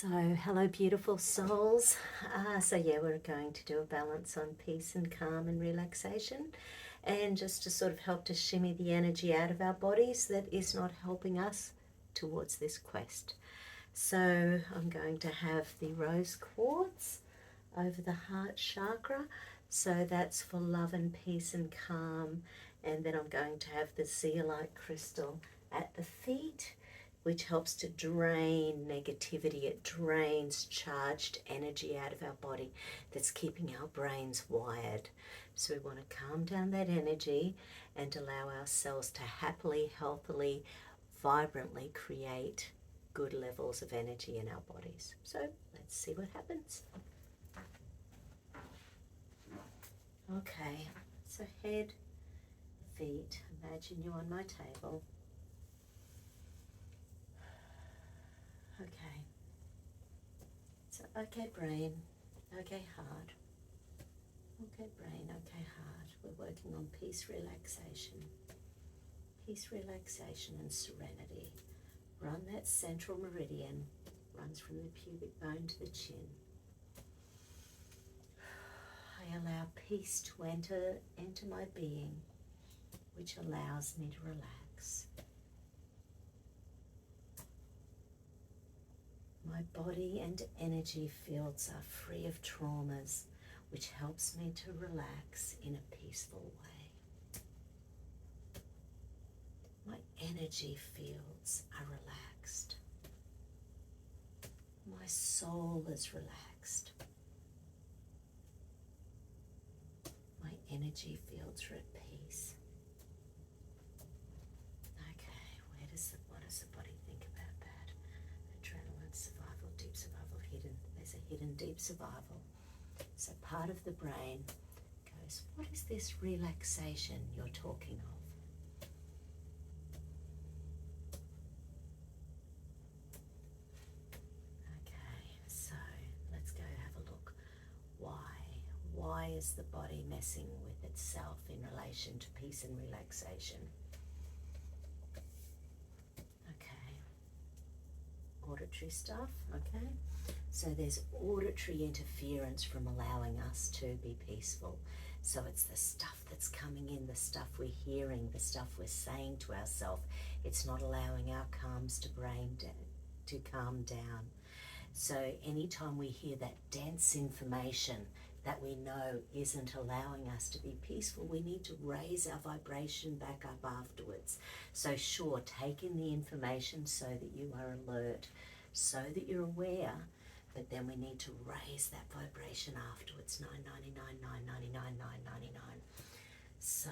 So, hello, beautiful souls. We're going to do a balance on peace and calm and relaxation, and just to sort of help to shimmy the energy out of our bodies that is not helping us towards this quest. So, I'm going to have the rose quartz over the heart chakra. So, that's for love and peace and calm. And then I'm going to have the zeolite crystal at the feet, which helps to drain negativity. It drains charged energy out of our body that's keeping our brains wired. So we want to calm down that energy and allow ourselves to happily, healthily, vibrantly create good levels of energy in our bodies. So let's see what happens. Okay, so head, feet. Imagine you on my table. Okay, so okay brain, okay heart, okay brain, okay heart. We're working on peace, relaxation and serenity. Run that central meridian, runs from the pubic bone to the chin. I allow peace to enter my being, which allows me to relax. My body and energy fields are free of traumas, which helps me to relax in a peaceful way. My energy fields are relaxed. My soul is relaxed. My energy fields are at peace. Okay, what does the body think about that? Adrenaline, survival, deep survival, hidden. There's a hidden deep survival. So part of the brain goes, what is this relaxation you're talking of? Okay, so let's go have a look. Why is the body messing with itself in relation to peace and relaxation? Auditory stuff, okay? So there's auditory interference from allowing us to be peaceful. So it's the stuff that's coming in, the stuff we're hearing, the stuff we're saying to ourselves. It's not allowing our calms to calm down. So anytime we hear that dense information that we know isn't allowing us to be peaceful, we need to raise our vibration back up afterwards. So sure, take in the information so that you are alert, so that you're aware, but then we need to raise that vibration afterwards. 999, 999, 999. So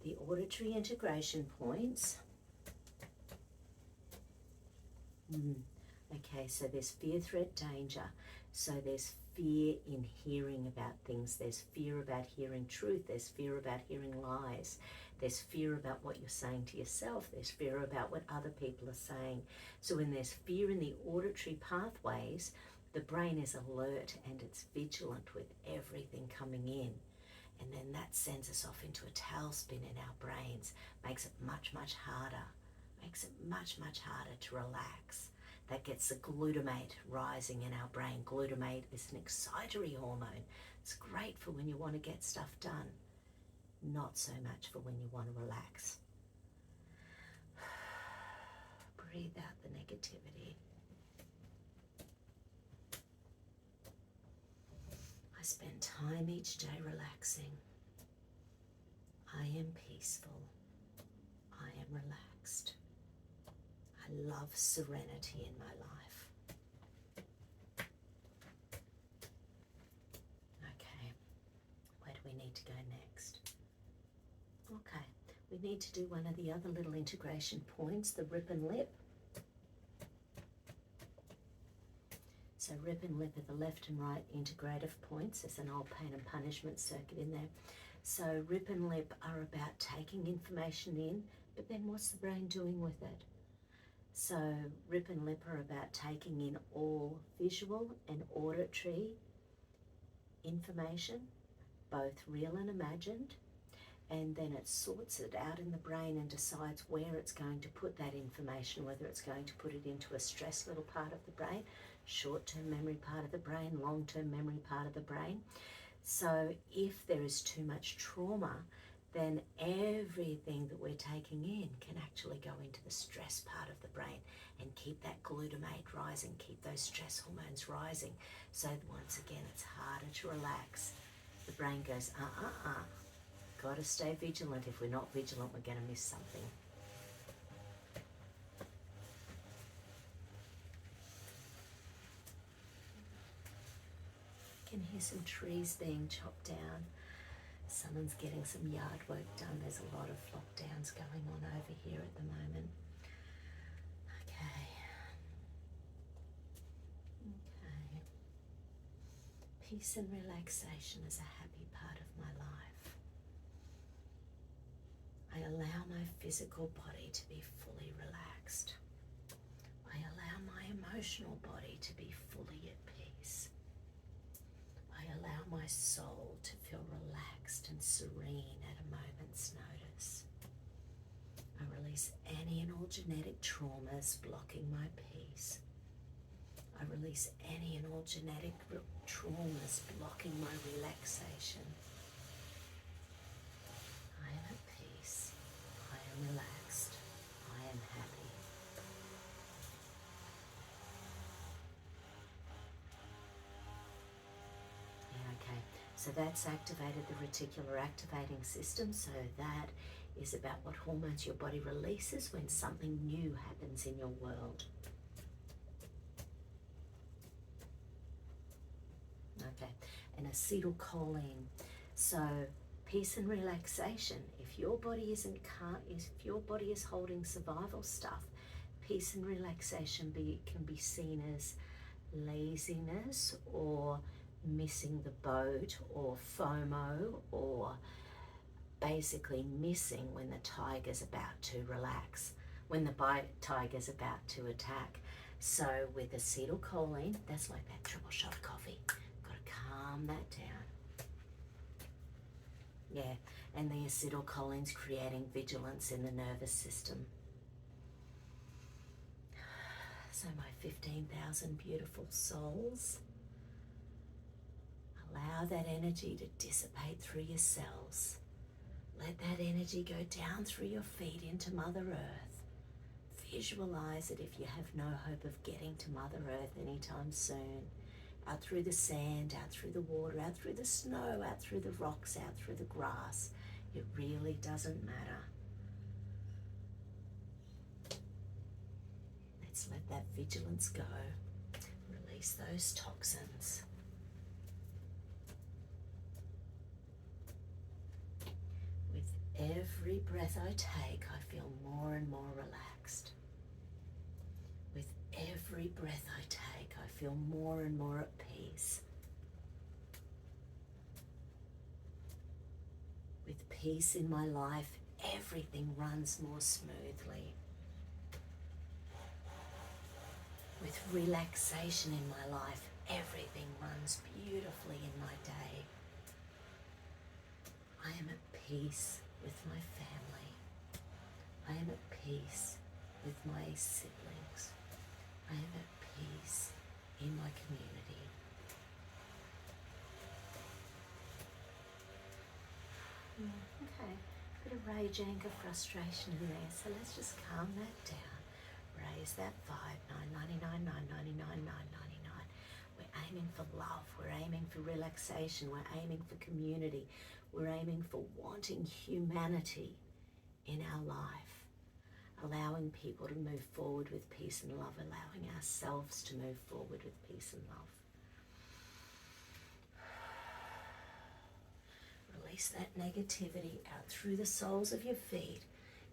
the auditory integration points. Okay, so there's fear, threat, danger. So there's fear in hearing about things. There's fear about hearing truth. There's fear about hearing lies. There's fear about what you're saying to yourself. There's fear about what other people are saying. So when there's fear in the auditory pathways, the brain is alert and it's vigilant with everything coming in. And then that sends us off into a tailspin in our brains, makes it much, much harder. Makes it much, much harder to relax. That gets the glutamate rising in our brain. Glutamate is an excitatory hormone. It's great for when you want to get stuff done. Not so much for when you want to relax. Breathe out the negativity. I spend time each day relaxing. I am peaceful. I am relaxed. I love serenity in my life. Okay, where do we need to go next? Okay, we need to do one of the other little integration points, the rip and lip. So rip and lip are the left and right integrative points. There's an old pain and punishment circuit in there. So rip and lip are about taking information in, but then what's the brain doing with it? So rip and lip are about taking in all visual and auditory information, both real and imagined, and then it sorts it out in the brain and decides where it's going to put that information, whether it's going to put it into a stress little part of the brain, short-term memory part of the brain, long-term memory part of the brain. So if there is too much trauma, then everything that we're taking in can actually go into the stress part of the brain and keep that glutamate rising, keep those stress hormones rising. So once again, it's harder to relax. The brain goes, got to stay vigilant. If we're not vigilant, we're going to miss something. You can hear some trees being chopped down. Someone's getting some yard work done. There's a lot of lockdowns going on over here at the moment. Okay. Peace and relaxation is a happy part of my life. I allow my physical body to be fully relaxed. I allow my emotional body to be fully at peace. I allow my soul to feel relaxed and serene at a moment's notice. I release any and all genetic traumas blocking my peace. I release any and all genetic traumas blocking my relaxation. I am at peace. I am relaxed. I am happy. Okay, so that's activated the reticular activating system. So that is about what hormones your body releases when something new happens in your world. Okay, and acetylcholine. So peace and relaxation. If your body isn't if your body is holding survival stuff, peace and relaxation can be seen as laziness or missing the boat or FOMO or basically missing when the tiger's about to relax, when the tiger's about to attack. So with acetylcholine, that's like that triple shot of coffee. Got to calm that down. Yeah, and the acetylcholine's creating vigilance in the nervous system. So my 15,000 beautiful souls, allow that energy to dissipate through your cells. Let that energy go down through your feet into Mother Earth. Visualize it if you have no hope of getting to Mother Earth anytime soon. Out through the sand, out through the water, out through the snow, out through the rocks, out through the grass. It really doesn't matter. Let's let that vigilance go. Release those toxins. With every breath I take, I feel more and more relaxed. With every breath I take, I feel more and more at peace. With peace in my life, everything runs more smoothly. With relaxation in my life, everything runs beautifully in my day. I am at peace with my family. I am at peace with my siblings. I am at peace in my community. Okay, bit of rage, anger, frustration in there. So let's just calm that down. Raise that vibe, 999, 999, 999. We're aiming for love. We're aiming for relaxation. We're aiming for community. We're aiming for wanting humanity in our life. Allowing people to move forward with peace and love. Allowing ourselves to move forward with peace and love. Release that negativity out through the soles of your feet.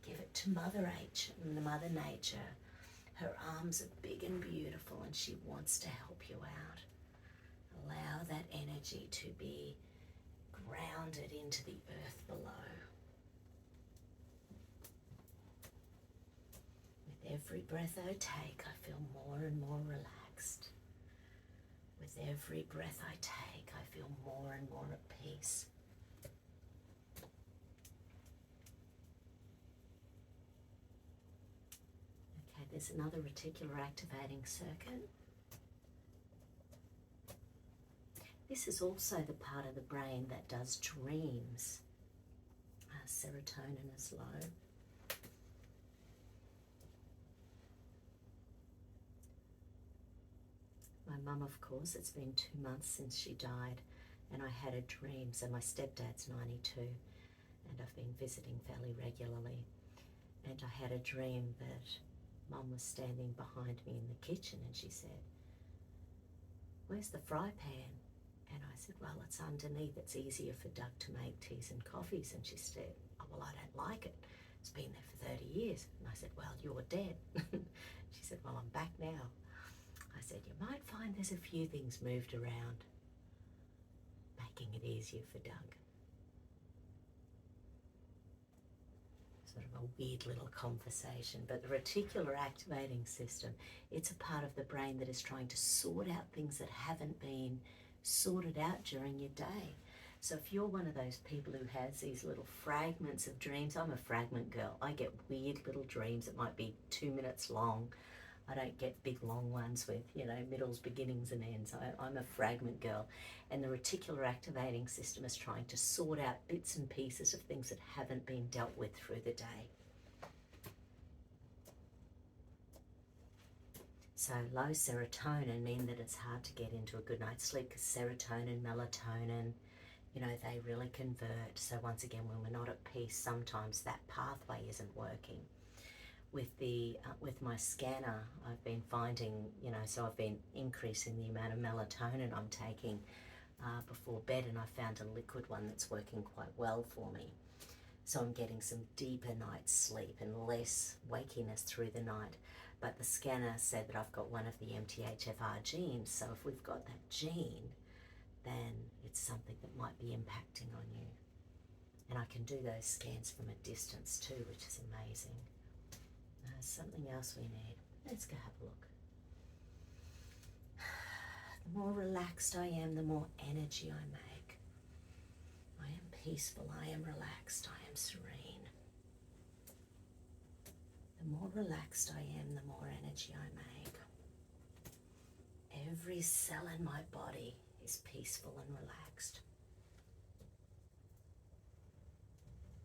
Give it to Mother Nature. Her arms are big and beautiful and she wants to help you out. Allow that energy to be grounded into the earth below. With every breath I take, I feel more and more relaxed. With every breath I take, I feel more and more at peace. There's another reticular activating circuit. This is also the part of the brain that does dreams. Serotonin is low. My mum, of course, it's been 2 months since she died, and I had a dream. So my stepdad's 92, and I've been visiting fairly regularly. And I had a dream that Mum was standing behind me in the kitchen, and she said, "Where's the fry pan?" And I said, "Well, it's underneath. It's easier for Doug to make teas and coffees." And she said, "Oh, well, I don't like it. It's been there for 30 years. And I said, "Well, you're dead." She said, "Well, I'm back now." I said, "You might find there's a few things moved around, making it easier for Doug." Sort of a weird little conversation, but the reticular activating system, it's a part of the brain that is trying to sort out things that haven't been sorted out during your day. So if you're one of those people who has these little fragments of dreams, I'm a fragment girl. I get weird little dreams that might be 2 minutes long. I don't get big long ones with, middles, beginnings and ends. I'm a fragment girl. And the reticular activating system is trying to sort out bits and pieces of things that haven't been dealt with through the day. So low serotonin mean that it's hard to get into a good night's sleep, because serotonin, melatonin, they really convert. So once again, when we're not at peace, sometimes that pathway isn't working. With my scanner, I've been finding, so I've been increasing the amount of melatonin I'm taking before bed, and I found a liquid one that's working quite well for me. So I'm getting some deeper night's sleep and less wakiness through the night. But the scanner said that I've got one of the MTHFR genes, so if we've got that gene, then it's something that might be impacting on you. And I can do those scans from a distance too, which is amazing. Something else we need. Let's go have a look. The more relaxed I am, the more energy I make. I am peaceful, I am relaxed, I am serene. The more relaxed I am, the more energy I make. Every cell in my body is peaceful and relaxed.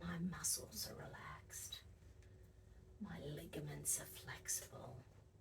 My muscles are relaxed. My ligaments are flexible.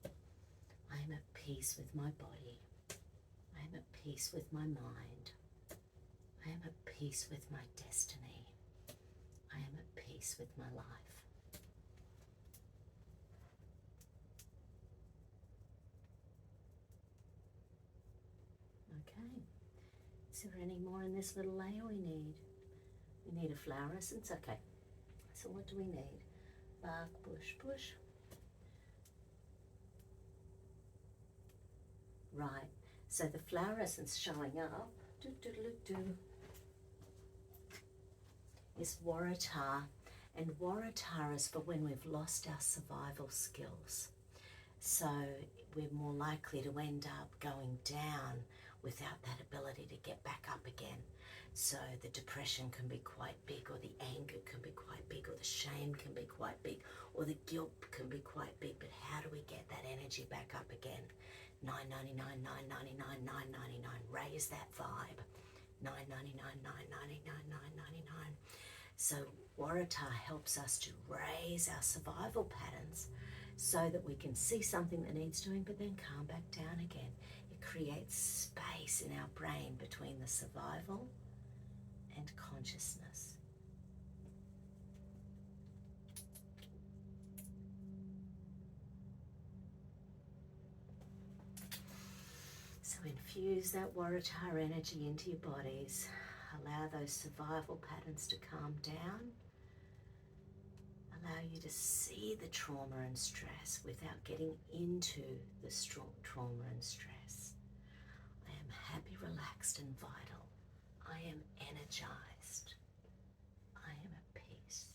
I am at peace with my body. I am at peace with my mind. I am at peace with my destiny. I am at peace with my life. Okay. Is there any more in this little layer we need? We need a flower essence. Okay. So what do we need? Bark, bush. Right, so the flower essence showing up is Waratah, and Waratah is for when we've lost our survival skills. So we're more likely to end up going down without that ability to get back up again. So the depression can be quite big, or the anger can be quite big, or the shame can be quite big, or the guilt can be quite big. But how do we get that energy back up again? $9.99, $9.99, $9.99. Raise that vibe. $9.99, $9.99, $9.99. So Waratah helps us to raise our survival patterns so that we can see something that needs doing, but then calm back down again. It creates space in our brain between the survival and consciousness. So infuse that Waratah energy into your bodies. Allow those survival patterns to calm down. Allow you to see the trauma and stress without getting into the trauma and stress. I am happy, relaxed, and vital. I am energized. I am at peace.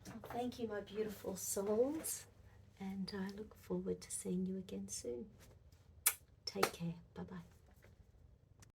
Well, thank you, my beautiful souls, and I look forward to seeing you again soon. Take care. Bye-bye.